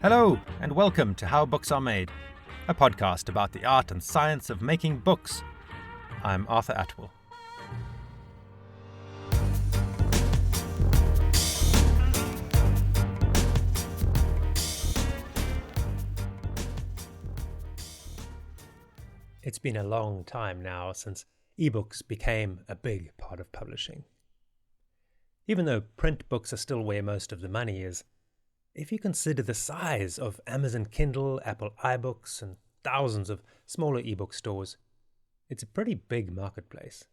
Hello, and welcome to How Books Are Made, a podcast about the art and science of making books. I'm Arthur Atwell. It's been a long time now since ebooks became a big part of publishing. Even though print books are still where most of the money is, if you consider the size of Amazon Kindle, Apple iBooks, and thousands of smaller ebook stores, it's a pretty big marketplace.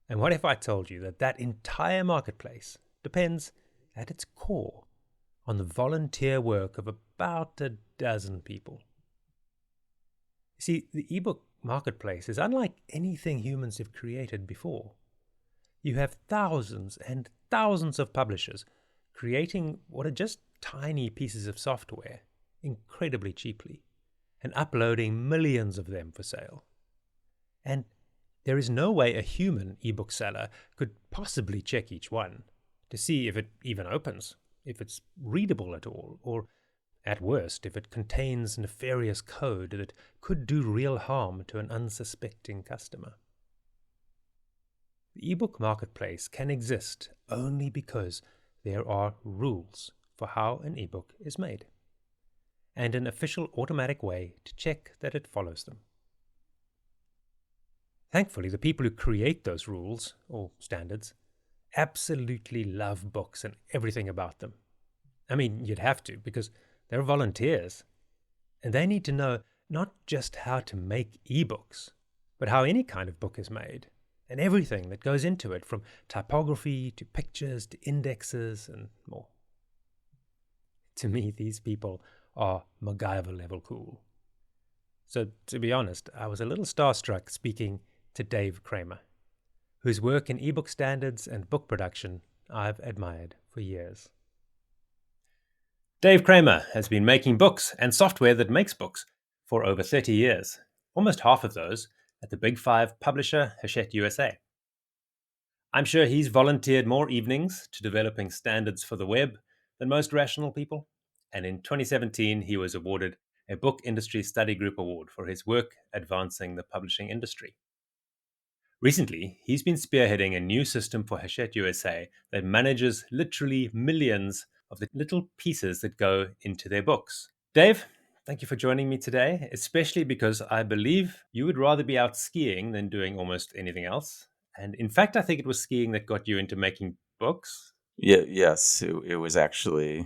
And what if I told you that that entire marketplace depends, at its core, on the volunteer work of about a dozen people? You see, the ebook marketplace is unlike anything humans have created before. You have thousands and thousands of publishers creating what are just tiny pieces of software incredibly cheaply and uploading millions of them for sale. And there is no way a human ebook seller could possibly check each one to see if it even opens, if it's readable at all, or at worst, if it contains nefarious code that could do real harm to an unsuspecting customer. The ebook marketplace can exist only because there are rules for how an ebook is made, and an official automatic way to check that it follows them. Thankfully, the people who create those rules, or standards, absolutely love books and everything about them. I mean, you'd have to, because they're volunteers, and they need to know not just how to make ebooks, but how any kind of book is made, and everything that goes into it, from typography to pictures to indexes and more. To me, these people are MacGyver-level cool. So, to be honest, I was a little starstruck speaking to Dave Cramer, whose work in ebook standards and book production I've admired for years. Dave Cramer has been making books and software that makes books for over 30 years, almost half of those at the Big Five publisher Hachette USA. I'm sure he's volunteered more evenings to developing standards for the web than most rational people, and in 2017 he was awarded a Book Industry Study Group Award for his work advancing the publishing industry. Recently, he's been spearheading a new system for Hachette USA that manages literally millions of the little pieces that go into their books. Dave, thank you for joining me today, especially because I believe you would rather be out skiing than doing almost anything else. And in fact, I think it was skiing that got you into making books. Yes, it was actually,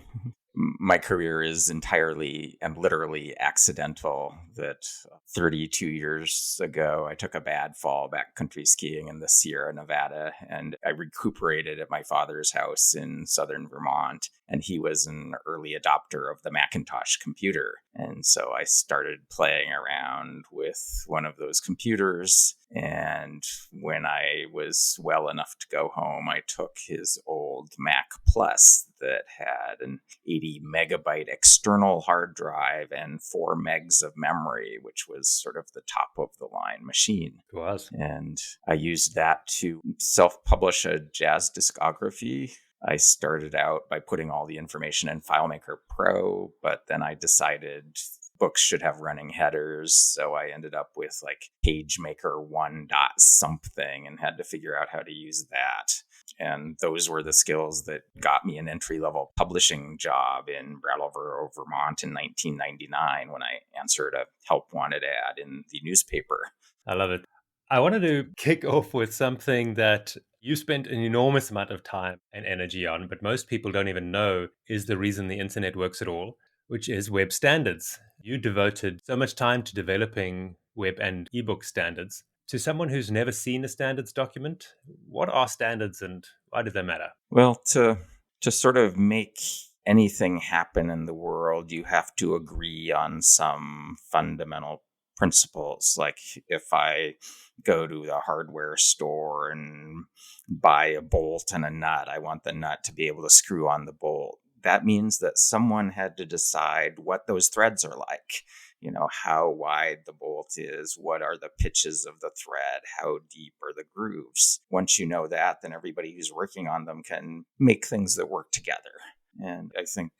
my career is entirely and literally accidental. That 32 years ago, I took a bad fall backcountry skiing in the Sierra Nevada, and I recuperated at my father's house in southern Vermont. And he was an early adopter of the Macintosh computer. And so I started playing around with one of those computers. And when I was well enough to go home, I took his old Mac Plus that had an 80 megabyte external hard drive and 4 megs of memory, which was sort of the top of the line machine. It was. And I used that to self-publish a jazz discography. I started out by putting all the information in FileMaker Pro, but then I decided books should have running headers. So I ended up with like PageMaker 1 dot something and had to figure out how to use that. And those were the skills that got me an entry-level publishing job in Brattleboro, Vermont in 1999 when I answered a help wanted ad in the newspaper. I love it. I wanted to kick off with something that you spent an enormous amount of time and energy on, but most people don't even know is the reason the internet works at all, which is web standards. You devoted so much time to developing web and ebook standards. To someone who's never seen a standards document, what are standards and why do they matter? Well, to sort of make anything happen in the world, you have to agree on some fundamental principles. Like if I go to the hardware store and buy a bolt and a nut, I want the nut to be able to screw on the bolt. That means that someone had to decide what those threads are like. You know, how wide the bolt is, what are the pitches of the thread, how deep are the grooves. Once you know that, then everybody who's working on them can make things that work together. And I think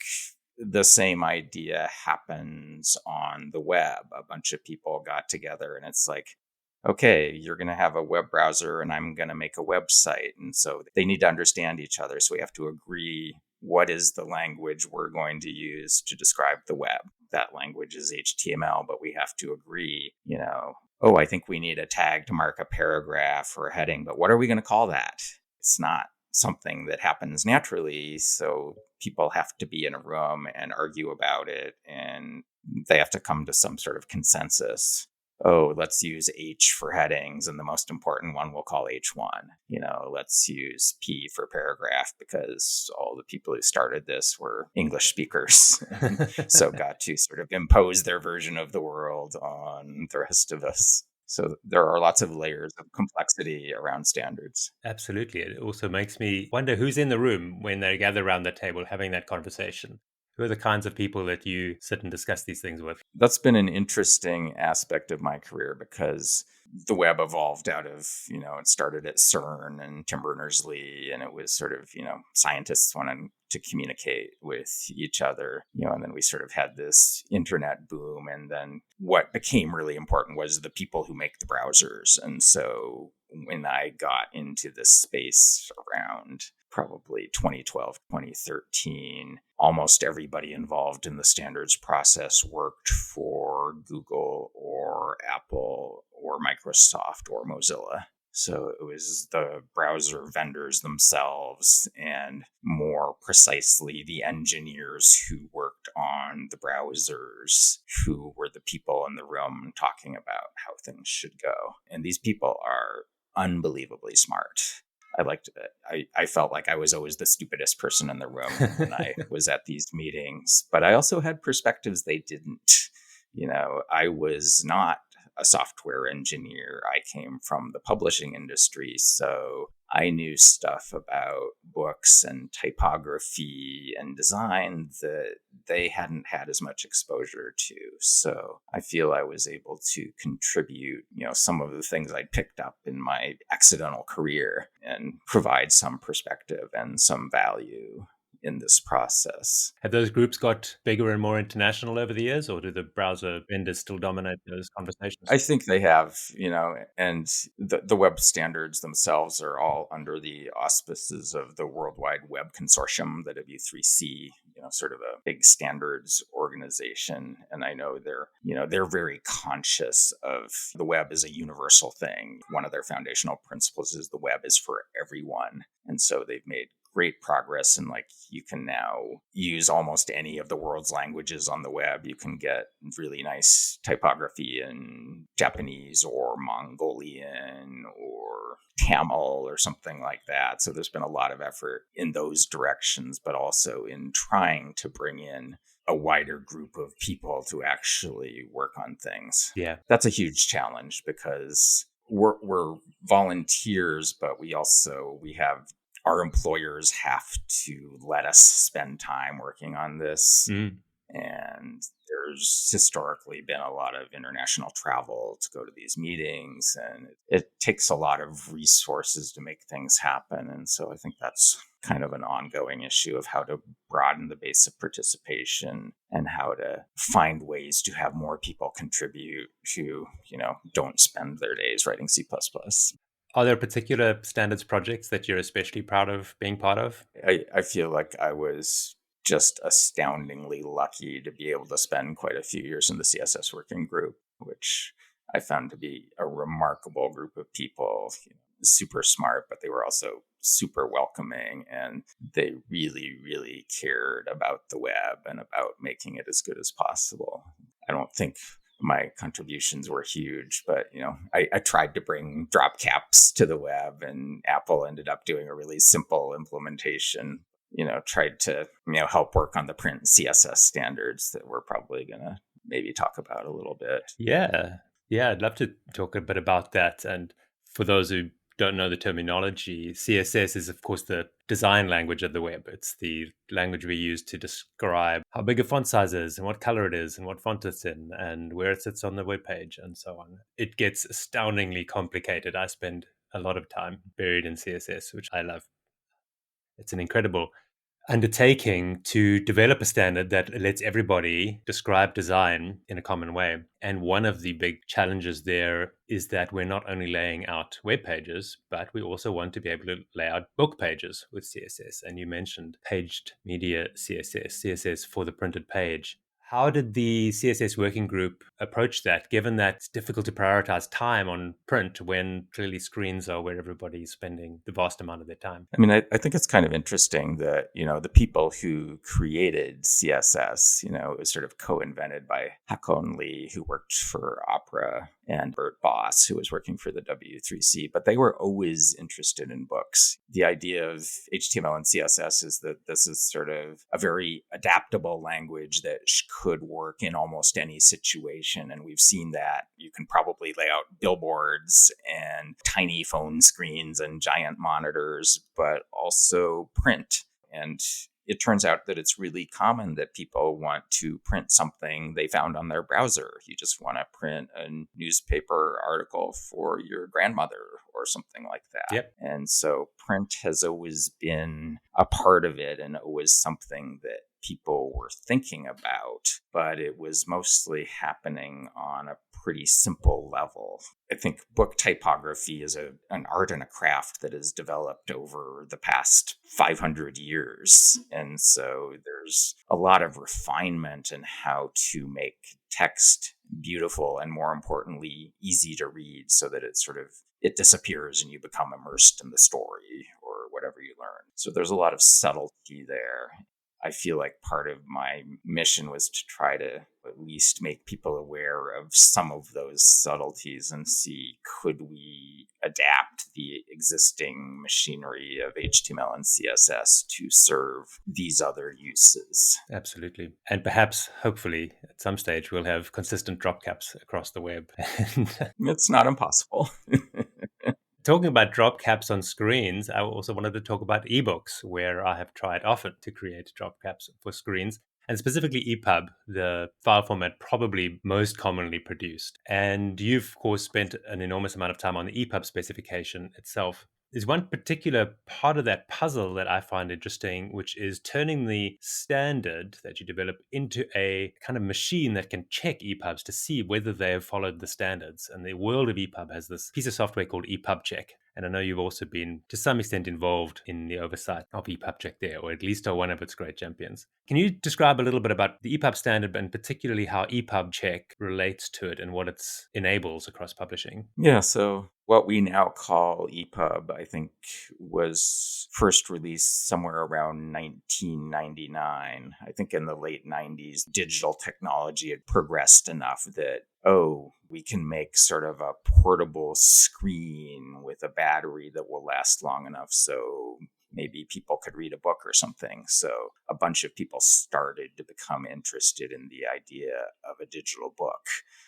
the same idea happens on the web. A bunch of people got together and it's like, okay, you're going to have a web browser and I'm going to make a website. And so they need to understand each other. So we have to agree what is the language we're going to use to describe the web. That language is HTML, but we have to agree, oh, I think we need a tag to mark a paragraph or a heading, but what are we going to call that? It's not something that happens naturally. So people have to be in a room and argue about it, and they have to come to some sort of consensus. Oh, let's use H for headings, and the most important one we'll call H1. Let's use P for paragraph because all the people who started this were English speakers. So got to sort of impose their version of the world on the rest of us. So there are lots of layers of complexity around standards. Absolutely. It also makes me wonder who's in the room when they gather around the table having that conversation. Who are the kinds of people that you sit and discuss these things with? That's been an interesting aspect of my career because the web evolved out of, it started at CERN and Tim Berners-Lee, and it was sort of, scientists wanted to communicate with each other, and then we sort of had this internet boom. And then what became really important was the people who make the browsers. And so when I got into this space around probably 2012, 2013, almost everybody involved in the standards process worked for Google or Apple or Microsoft or Mozilla. So it was the browser vendors themselves, and more precisely, the engineers who worked on the browsers, who were the people in the room talking about how things should go. And these people are unbelievably smart. I liked it. I felt like I was always the stupidest person in the room when I was at these meetings, but I also had perspectives they didn't. I was not a software engineer. I came from the publishing industry, so I knew stuff about books and typography and design that they hadn't had as much exposure to. So I feel I was able to contribute, some of the things I picked up in my accidental career and provide some perspective and some value in this process. Have those groups got bigger and more international over the years, or do the browser vendors still dominate those conversations? I think they have, and the web standards themselves are all under the auspices of the World Wide Web Consortium, the W3C, sort of a big standards organization. And I know they're very conscious of the web as a universal thing. One of their foundational principles is the web is for everyone. And so they've made great progress, and you can now use almost any of the world's languages on the web. You can get really nice typography in Japanese or Mongolian or Tamil or something like that. So there's been a lot of effort in those directions, but also in trying to bring in a wider group of people to actually work on things. Yeah. That's a huge challenge because we're volunteers, but we have our employers have to let us spend time working on this. And there's historically been a lot of international travel to go to these meetings, and it takes a lot of resources to make things happen. And so I think that's kind of an ongoing issue of how to broaden the base of participation and how to find ways to have more people contribute who, don't spend their days writing C++. Are there particular standards projects that you're especially proud of being part of? I feel like I was just astoundingly lucky to be able to spend quite a few years in the CSS working group, which I found to be a remarkable group of people, super smart, but they were also super welcoming, and they really, really cared about the web and about making it as good as possible. I don't think my contributions were huge, but I tried to bring drop caps to the web, and Apple ended up doing a really simple implementation. Tried to help work on the print CSS standards that we're probably gonna maybe talk about a little bit. Yeah, I'd love to talk a bit about that. And for those who don't know the terminology, CSS is, of course, the design language of the web. It's the language we use to describe how big a font size is and what color it is and what font it's in and where it sits on the web page and so on. It gets astoundingly complicated. I spend a lot of time buried in CSS, which I love. It's an incredible undertaking to develop a standard that lets everybody describe design in a common way. And one of the big challenges there is that we're not only laying out web pages, but we also want to be able to lay out book pages with CSS. And you mentioned paged media CSS for the printed page. How did the CSS working group approach that, given that it's difficult to prioritize time on print when clearly screens are where everybody's spending the vast amount of their time? I mean, I think it's kind of interesting that, the people who created CSS, it was sort of co-invented by Hakon Lee, who worked for Opera, and Bert Boss, who was working for the W3C, but they were always interested in books. The idea of HTML and CSS is that this is sort of a very adaptable language that could work in almost any situation. And we've seen that. You can probably lay out billboards and tiny phone screens and giant monitors, but also print. And it turns out that it's really common that people want to print something they found on their browser. You just want to print a newspaper article for your grandmother or something like that. Yep. And so print has always been a part of it and always something that people were thinking about, but it was mostly happening on a pretty simple level. I think book typography is an art and a craft that has developed over the past 500 years. And so there's a lot of refinement in how to make text beautiful and, more importantly, easy to read so that it disappears and you become immersed in the story or whatever you learn. So there's a lot of subtlety there. I feel like part of my mission was to try to at least make people aware of some of those subtleties and see, could we adapt the existing machinery of HTML and CSS to serve these other uses? Absolutely. And perhaps, hopefully, at some stage, we'll have consistent drop caps across the web. It's not impossible. Talking about drop caps on screens, I also wanted to talk about ebooks, where I have tried often to create drop caps for screens, and specifically EPUB, the file format probably most commonly produced. And you've, of course, spent an enormous amount of time on the EPUB specification itself. There's one particular part of that puzzle that I find interesting, which is turning the standard that you develop into a kind of machine that can check EPUBs to see whether they have followed the standards. And the world of EPUB has this piece of software called EPUB Check. And I know you've also been, to some extent, involved in the oversight of EPUB Check there, or at least are one of its great champions. Can you describe a little bit about the EPUB standard, and particularly how EPUB Check relates to it and what it enables across publishing? Yeah, so what we now call EPUB, I think, was first released somewhere around 1999. I think in the late 90s, digital technology had progressed enough that, we can make sort of a portable screen with a battery that will last long enough so maybe people could read a book or something. So a bunch of people started to become interested in the idea of a digital book.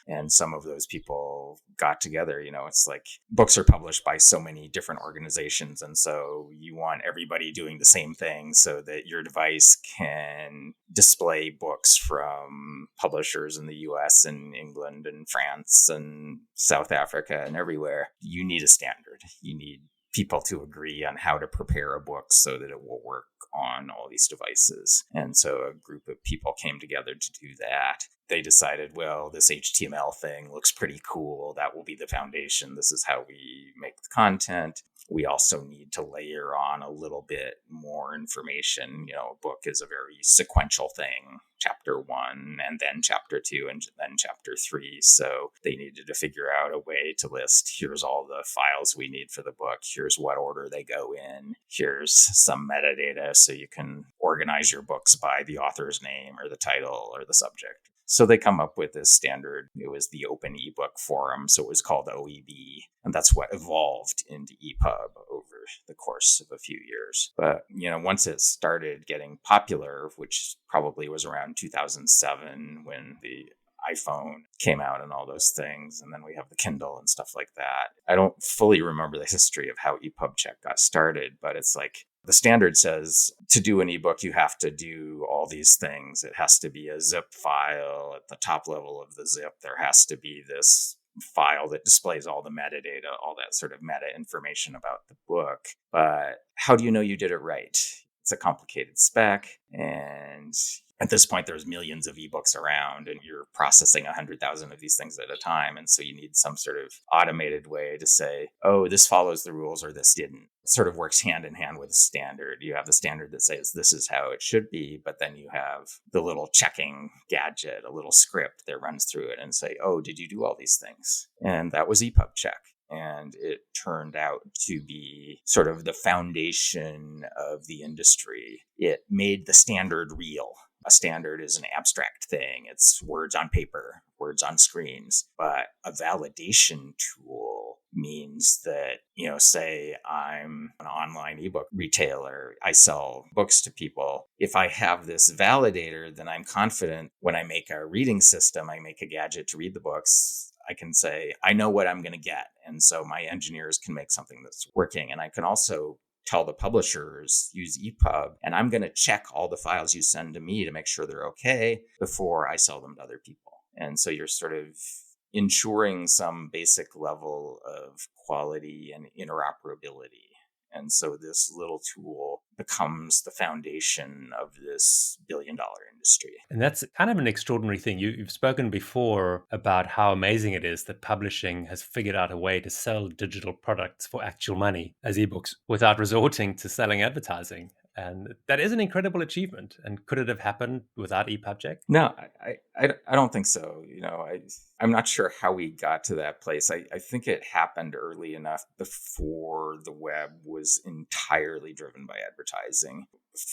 And some of those people got together. It's like books are published by so many different organizations. And so you want everybody doing the same thing so that your device can display books from publishers in the US and England and France and South Africa and everywhere. You need a standard. You need people to agree on how to prepare a book so that it will work on all these devices. And so a group of people came together to do that. They decided, well, this HTML thing looks pretty cool. That will be the foundation. This is how we make the content. We also need to layer on a little bit more information. A book is a very sequential thing. Chapter 1 and then chapter 2 and then chapter 3. So they needed to figure out a way to list, here's all the files we need for the book. Here's what order they go in. Here's some metadata so you can organize your books by the author's name or the title or the subject. So they come up with this standard. It was the Open eBook Forum, so it was called OEB, and that's what evolved into EPUB over the course of a few years. But, once it started getting popular, which probably was around 2007 when the iPhone came out and all those things, and then we have the Kindle and stuff like that. I don't fully remember the history of how EPUB Check got started, but it's like the standard says to do an ebook, you have to do all these things. It has to be a zip file. At the top level of the zip, there has to be this file that displays all the metadata, all that sort of meta information about the book. But how do you know you did it right? It's a complicated spec. And at this point, there's millions of ebooks around and you're processing 100,000 of these things at a time. And so you need some sort of automated way to say, oh, this follows the rules or this didn't. It sort of works hand in hand with a standard. You have the standard that says this is how it should be, but then you have the little checking gadget, a little script that runs through it and say, oh, did you do all these things? And that was EPUB check. And it turned out to be sort of the foundation of the industry. It made the standard real. A standard is an abstract thing. It's words on paper, words on screens. But a validation tool means that, say I'm an online ebook retailer. I sell books to people. If I have this validator, then I'm confident when I make a reading system, I make a gadget to read the books, I can say, I know what I'm going to get. And so my engineers can make something that's working. And I can also tell the publishers, use EPUB, and I'm going to check all the files you send to me to make sure they're okay before I sell them to other people. And so you're sort of ensuring some basic level of quality and interoperability. And so this little tool becomes the foundation of this billion-dollar industry. And that's kind of an extraordinary thing. You've spoken before about how amazing it is that publishing has figured out a way to sell digital products for actual money as ebooks without resorting to selling advertising. And that is an incredible achievement. And could it have happened without EPUB check? No, I don't think so. I'm not sure how we got to that place. I think it happened early enough before the web was entirely driven by advertising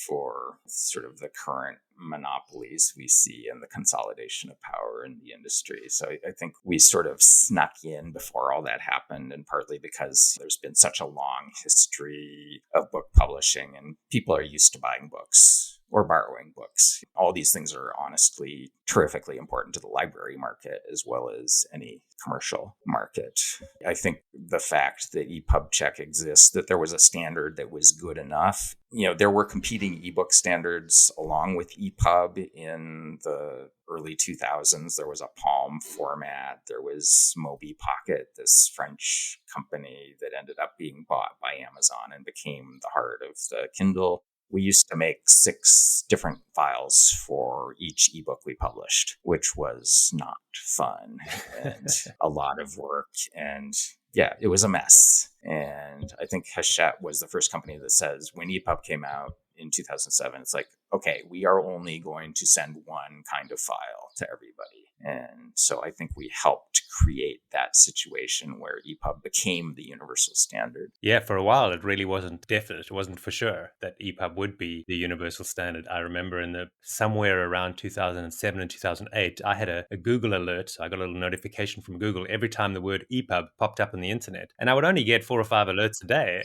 for sort of the current monopolies we see and the consolidation of power in the industry. So I think we sort of snuck in before all that happened, and partly because there's been such a long history of book publishing and people are used to buying books or borrowing books. All these things are honestly terrifically important to the library market as well as any commercial market. I think the fact that EPUB check exists, that there was a standard that was good enough. There were competing ebook standards along with EPUB in the early 2000s. There was a Palm format. There was Moby Pocket, this French company that ended up being bought by Amazon and became the heart of the Kindle. We used to make 6 different files for each ebook we published, which was not fun and a lot of work. And yeah, it was a mess. And I think Hachette was the first company that says when EPUB came out in 2007, it's like, okay, we are only going to send one kind of file to everybody. And so I think we helped create that situation where EPUB became the universal standard. Yeah, for a while, it really wasn't definite. It wasn't for sure that EPUB would be the universal standard. I remember somewhere around 2007 and 2008, I had a Google alert. So I got a little notification from Google every time the word EPUB popped up on the internet. And I would only get 4 or 5 alerts a day.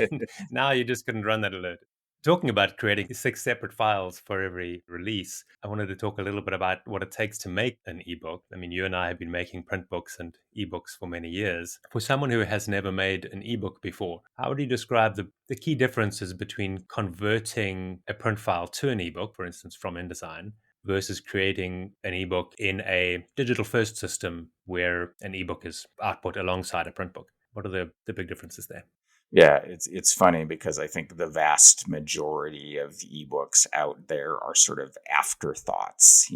And now you just couldn't run that alert. Talking about creating 6 separate files for every release, I wanted to talk a little bit about what it takes to make an ebook. I mean, you and I have been making print books and ebooks for many years. For someone who has never made an ebook before, how would you describe the key differences between converting a print file to an ebook, for instance, from InDesign, versus creating an ebook in a digital-first system where an ebook is output alongside a print book? What are the big differences there? Yeah, it's funny because I think the vast majority of ebooks out there are sort of afterthoughts,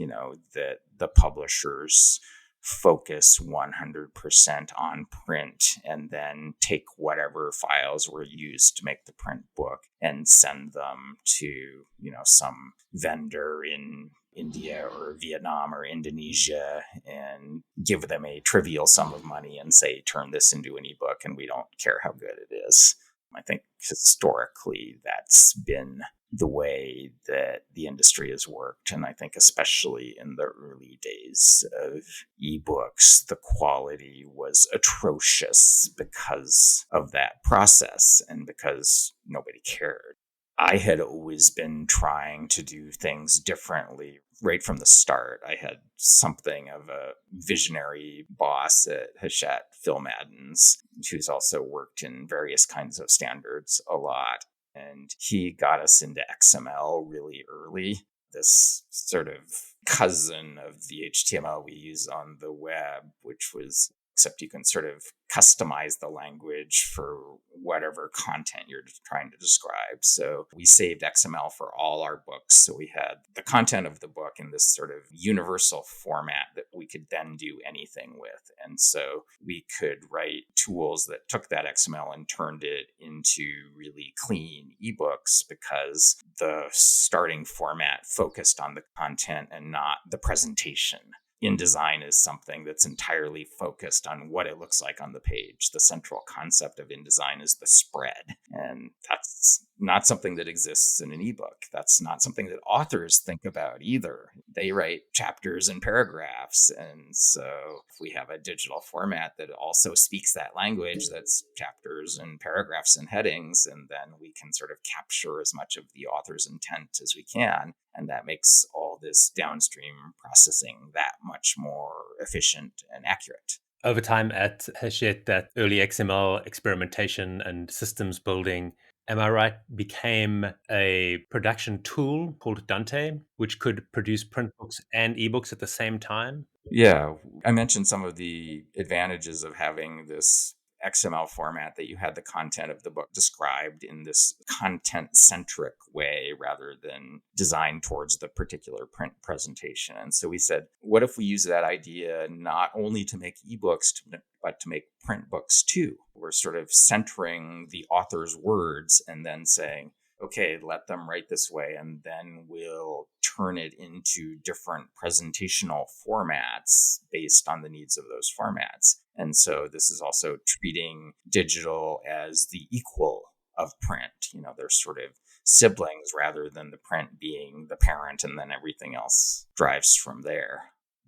that the publishers focus 100% on print and then take whatever files were used to make the print book and send them to, some vendor in India or Vietnam or Indonesia and give them a trivial sum of money and say, turn this into an ebook and we don't care how good it is. I think historically that's been the way that the industry has worked. And I think especially in the early days of ebooks, the quality was atrocious because of that process and because nobody cared. I had always been trying to do things differently right from the start. I had something of a visionary boss at Hachette, Phil Maddens, who's also worked in various kinds of standards a lot. And he got us into XML really early, this sort of cousin of the HTML we use on the web, which was except you can sort of customize the language for whatever content you're trying to describe. So we saved XML for all our books. So we had the content of the book in this sort of universal format that we could then do anything with. And so we could write tools that took that XML and turned it into really clean ebooks because the starting format focused on the content and not the presentation. InDesign is something that's entirely focused on what it looks like on the page. The central concept of InDesign is the spread. And that's not something that exists in an ebook. That's not something that authors think about either. They write chapters and paragraphs. And so if we have a digital format that also speaks that language, that's chapters and paragraphs and headings, and then we can sort of capture as much of the author's intent as we can. And that makes all this downstream processing that much more efficient and accurate. Over time at Hachette, that early XML experimentation and systems building, am I right, became a production tool called Dante, which could produce print books and ebooks at the same time? Yeah, I mentioned some of the advantages of having this XML format, that you had the content of the book described in this content-centric way rather than designed towards the particular print presentation. And so we said, what if we use that idea not only to make ebooks, but to make print books too? We're sort of centering the author's words and then saying, okay, let them write this way, and then we'll turn it into different presentational formats based on the needs of those formats. And so this is also treating digital as the equal of print. They're sort of siblings rather than the print being the parent and then everything else drives from there.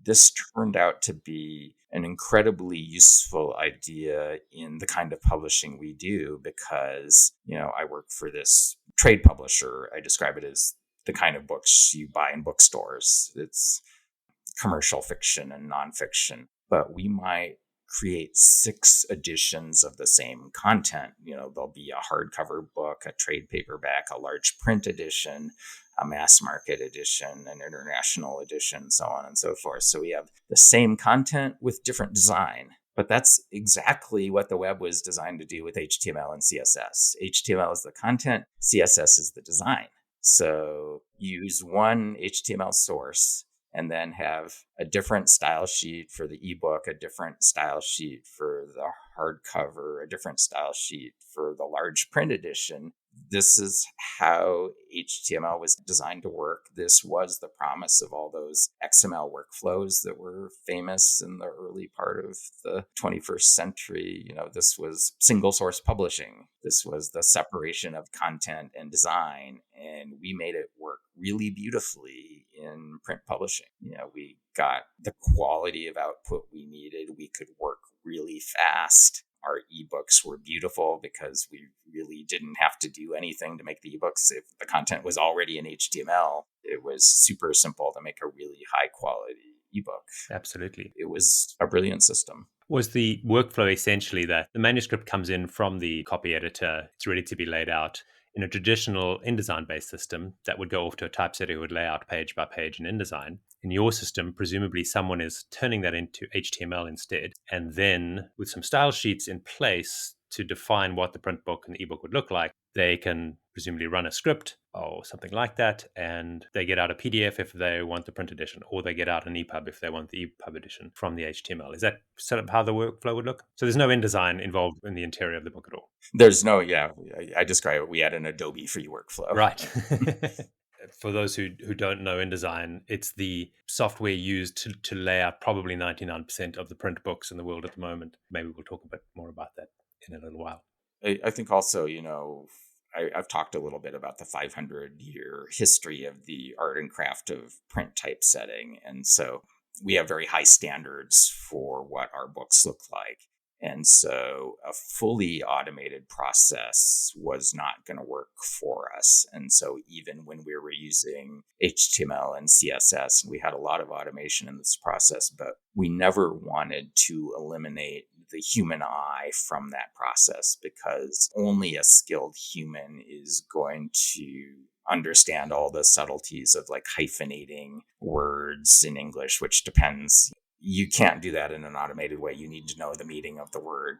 This turned out to be an incredibly useful idea in the kind of publishing we do because, I work for this trade publisher. I describe it as the kind of books you buy in bookstores. It's commercial fiction and nonfiction, but we might create 6 editions of the same content. There'll be a hardcover book, a trade paperback, a large print edition, a mass market edition, an international edition, so on and so forth. So we have the same content with different design. But that's exactly what the web was designed to do with HTML and CSS. HTML is the content, CSS is the design. So use one HTML source and then have a different style sheet for the ebook, a different style sheet for the hardcover, a different style sheet for the large print edition. This is how HTML was designed to work. This was the promise of all those XML workflows that were famous in the early part of the 21st century. This was single source publishing. This was the separation of content and design. And we made it work really beautifully in print publishing. We got the quality of output we needed. We could work really fast. Our ebooks were beautiful because we really didn't have to do anything to make the ebooks. If the content was already in HTML, it was super simple to make a really high quality ebook. Absolutely. It was a brilliant system. Was the workflow essentially that the manuscript comes in from the copy editor, it's ready to be laid out in a traditional InDesign-based system that would go off to a typesetter who would lay out page by page in InDesign. In your system, presumably someone is turning that into HTML instead, and then with some style sheets in place to define what the print book and the ebook would look like, they can presumably run a script or something like that, and they get out a PDF if they want the print edition, or they get out an EPUB if they want the EPUB edition from the HTML. Is that sort of how the workflow would look? So there's no InDesign involved in the interior of the book at all? There's no, I describe it. We had an Adobe free workflow. Right. For those who don't know InDesign, it's the software used to lay out probably 99% of the print books in the world at the moment. Maybe we'll talk a bit more about that in a little while. I think also, I've talked a little bit about the 500-year history of the art and craft of print typesetting. And so we have very high standards for what our books look like. And so a fully automated process was not going to work for us. And so even when we were using HTML and CSS, we had a lot of automation in this process, but we never wanted to eliminate the human eye from that process because only a skilled human is going to understand all the subtleties of like hyphenating words in English, which depends. You can't do that in an automated way. You need to know the meaning of the word.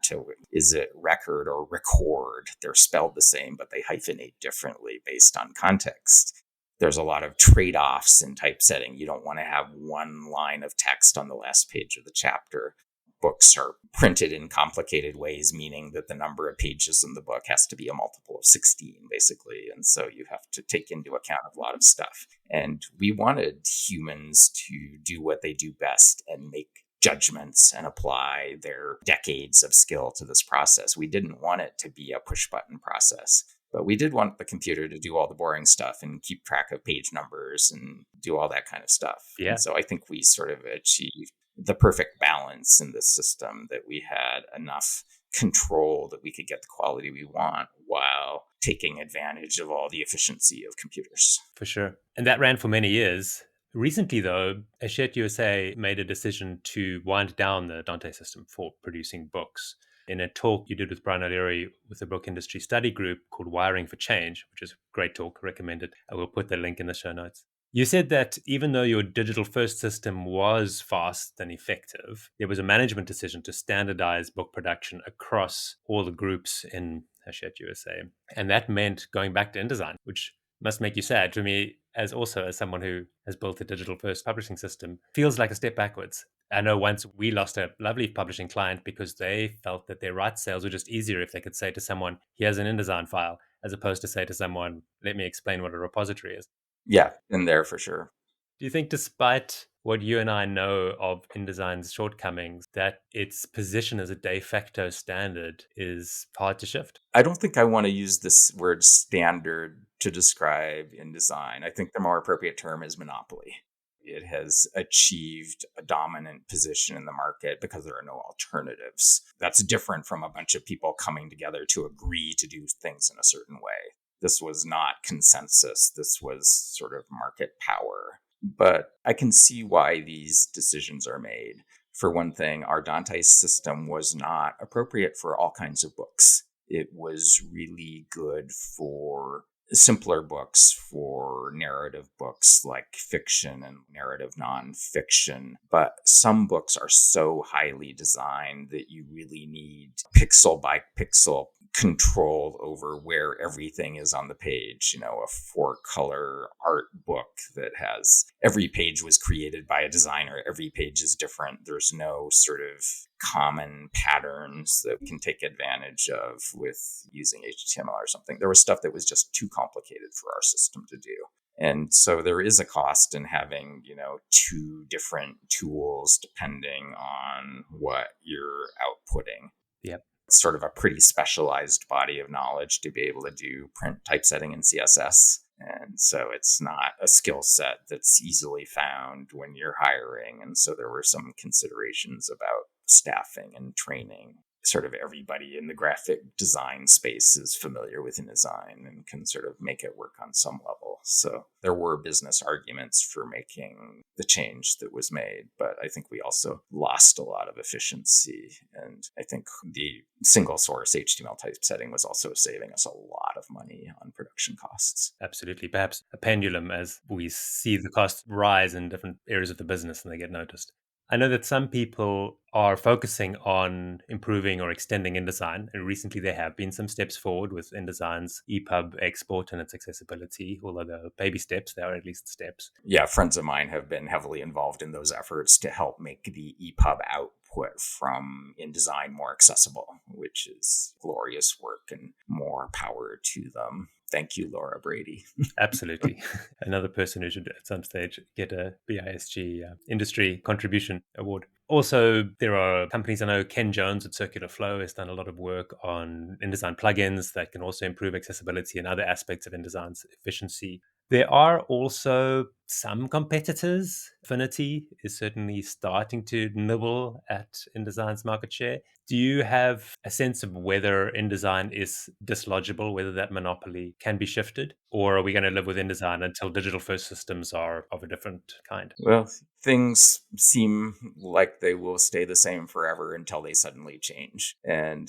Is it record or record? They're spelled the same, but they hyphenate differently based on context. There's a lot of trade-offs in typesetting. You don't want to have one line of text on the last page of the chapter. Books are printed in complicated ways, meaning that the number of pages in the book has to be a multiple of 16, basically. And so you have to take into account a lot of stuff. And we wanted humans to do what they do best and make judgments and apply their decades of skill to this process. We didn't want it to be a push-button process. But we did want the computer to do all the boring stuff and keep track of page numbers and do all that kind of stuff. Yeah. And so I think we sort of achieved the perfect balance in this system, that we had enough control that we could get the quality we want while taking advantage of all the efficiency of computers. For sure. And that ran for many years. Recently, though, Hachette USA made a decision to wind down the Dante system for producing books. In a talk you did with Brian O'Leary with the book industry study group called Wiring for Change, which is a great talk, recommended. I will put the link in the show notes. You said that even though your digital first system was fast and effective, there was a management decision to standardize book production across all the groups in Hachette USA. And that meant going back to InDesign, which must make you sad. To me, as someone who has built a digital first publishing system, feels like a step backwards. I know once we lost a lovely publishing client because they felt that their rights sales were just easier if they could say to someone, here's an InDesign file, as opposed to say to someone, let me explain what a repository is. Yeah, in there for sure. Do you think, despite what you and I know of InDesign's shortcomings, that its position as a de facto standard is hard to shift? I don't think I want to use this word standard to describe InDesign. I think the more appropriate term is monopoly. It has achieved a dominant position in the market because there are no alternatives. That's different from a bunch of people coming together to agree to do things in a certain way. This was not consensus. This was sort of market power. But I can see why these decisions are made. For one thing, our Dante system was not appropriate for all kinds of books. It was really good for simpler books, for narrative books like fiction and narrative nonfiction. But some books are so highly designed that you really need pixel by pixel control over where everything is on the page. You know, a 4-color art book that has every page was created by a designer. Every page is different. There's no sort of common patterns that we can take advantage of with using HTML or something. There was stuff that was just too complicated for our system to do. And so there is a cost in having, 2 different tools depending on what you're outputting. Yep. It's sort of a pretty specialized body of knowledge to be able to do print typesetting in CSS. And so it's not a skill set that's easily found when you're hiring. And so there were some considerations about staffing and training. Sort of everybody in the graphic design space is familiar with InDesign and can sort of make it work on some level. So there were business arguments for making the change that was made, but I think we also lost a lot of efficiency. And I think the single source HTML typesetting was also saving us a lot of money on production costs. Absolutely. Perhaps a pendulum as we see the costs rise in different areas of the business and they get noticed. I know that some people are focusing on improving or extending InDesign, and recently there have been some steps forward with InDesign's EPUB export and its accessibility. Although they're baby steps, they are at least steps. Yeah, friends of mine have been heavily involved in those efforts to help make the EPUB output from InDesign more accessible, which is glorious work and more power to them. Thank you, Laura Brady. Absolutely. Another person who should at some stage get a BISG Industry Contribution Award. Also, there are companies, I know Ken Jones at Circular Flow has done a lot of work on InDesign plugins that can also improve accessibility and other aspects of InDesign's efficiency. There are also some competitors. Affinity is certainly starting to nibble at InDesign's market share. Do you have a sense of whether InDesign is dislodgeable, whether that monopoly can be shifted? Or are we going to live with InDesign until digital first systems are of a different kind? Well, things seem like they will stay the same forever until they suddenly change. And,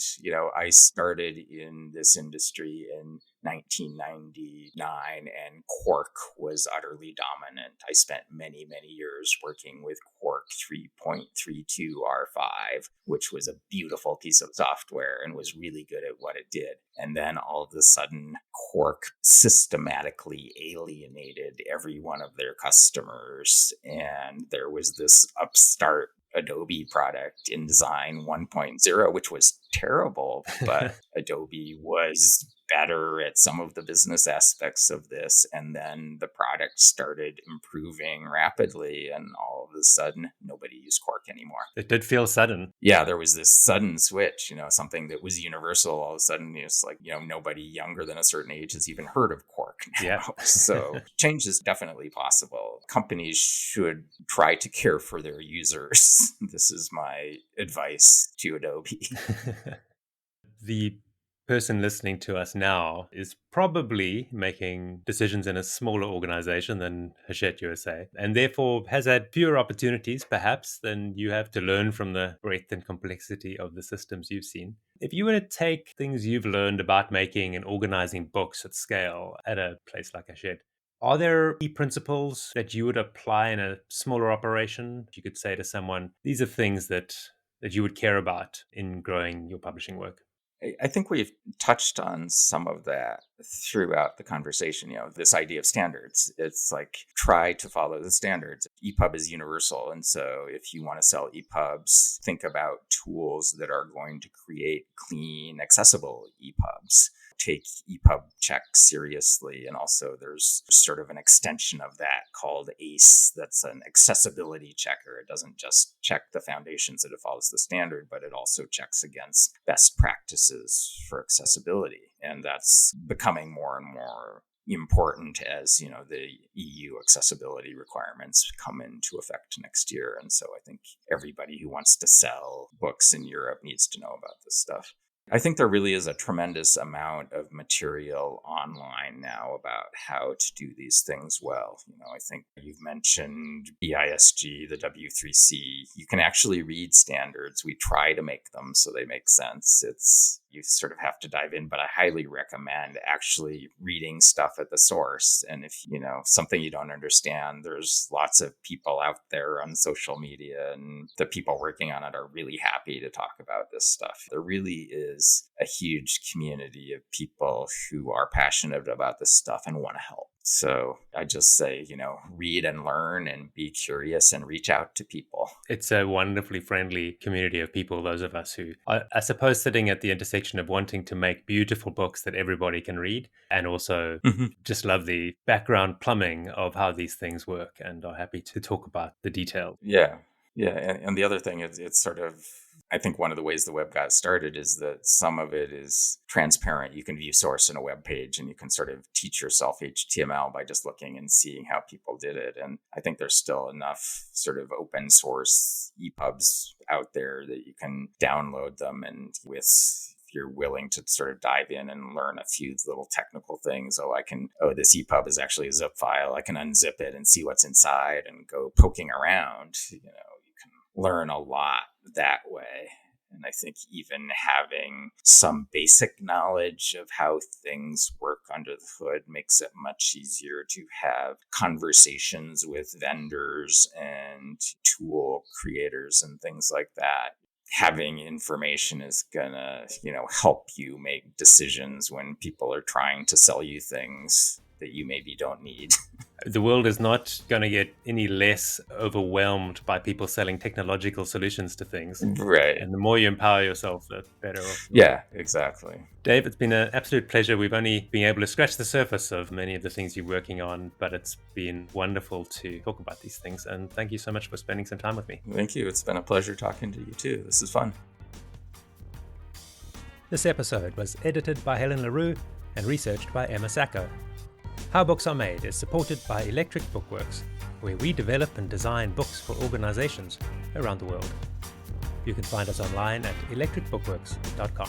I started in this industry in 1999 and Quark was utterly dominant. I spent many, many years working with Quark Quark 3.32R5, which was a beautiful piece of software and was really good at what it did. And then all of a sudden, Quark systematically alienated every one of their customers. And there was this upstart Adobe product, InDesign 1.0, which was terrible, but Adobe was better at some of the business aspects of this. And then the product started improving rapidly, and all of a sudden, nobody used Quark anymore. It did feel sudden. Yeah, there was this sudden switch, something that was universal. All of a sudden, it's like, nobody younger than a certain age has even heard of Quark now. Yeah. So change is definitely possible. Companies should try to care for their users. This is my advice to Adobe. The person listening to us now is probably making decisions in a smaller organization than Hachette USA, and therefore has had fewer opportunities, perhaps, than you have to learn from the breadth and complexity of the systems you've seen. If you were to take things you've learned about making and organizing books at scale at a place like Hachette, are there key principles that you would apply in a smaller operation? You could say to someone, these are things that you would care about in growing your publishing work. I think we've touched on some of that throughout the conversation, this idea of standards. It's like, try to follow the standards. EPUB is universal. And so if you want to sell EPUBs, think about tools that are going to create clean, accessible EPUBs. Take EPUB checks seriously. And also there's sort of an extension of that called ACE. That's an accessibility checker. It doesn't just check the foundations that it follows the standard, but it also checks against best practices for accessibility. And that's becoming more and more important as, the EU accessibility requirements come into effect next year. And so I think everybody who wants to sell books in Europe needs to know about this stuff. I think there really is a tremendous amount of material online now about how to do these things well. I think you've mentioned BISG, the W3C. You can actually read standards. We try to make them so they make sense. You sort of have to dive in, but I highly recommend actually reading stuff at the source. And if, something you don't understand, there's lots of people out there on social media, and the people working on it are really happy to talk about this stuff. There really is a huge community of people who are passionate about this stuff and want to help. So I just say, read and learn and be curious and reach out to people. It's a wonderfully friendly community of people, those of us who are, I suppose, sitting at the intersection of wanting to make beautiful books that everybody can read, and also just love the background plumbing of how these things work and are happy to talk about the details. Yeah. And the other thing is, it's sort of, I think one of the ways the web got started is that some of it is transparent. You can view source in a web page, and you can sort of teach yourself HTML by just looking and seeing how people did it. And I think there's still enough sort of open source EPUBs out there that you can download them. And if you're willing to sort of dive in and learn a few little technical things, this EPUB is actually a zip file. I can unzip it and see what's inside and go poking around. You can learn a lot that way. And I think even having some basic knowledge of how things work under the hood makes it much easier to have conversations with vendors and tool creators and things like that. Having information is gonna, help you make decisions when people are trying to sell you things that you maybe don't need. The world is not going to get any less overwhelmed by people selling technological solutions to things. Right. And the more you empower yourself, the better off. Yeah, exactly. Dave, it's been an absolute pleasure. We've only been able to scratch the surface of many of the things you're working on, but it's been wonderful to talk about these things. And thank you so much for spending some time with me. Thank you. It's been a pleasure talking to you too. This is fun. This episode was edited by Helen LaRue and researched by Emma Sacco. How Books Are Made is supported by Electric Bookworks, where we develop and design books for organizations around the world. You can find us online at electricbookworks.com.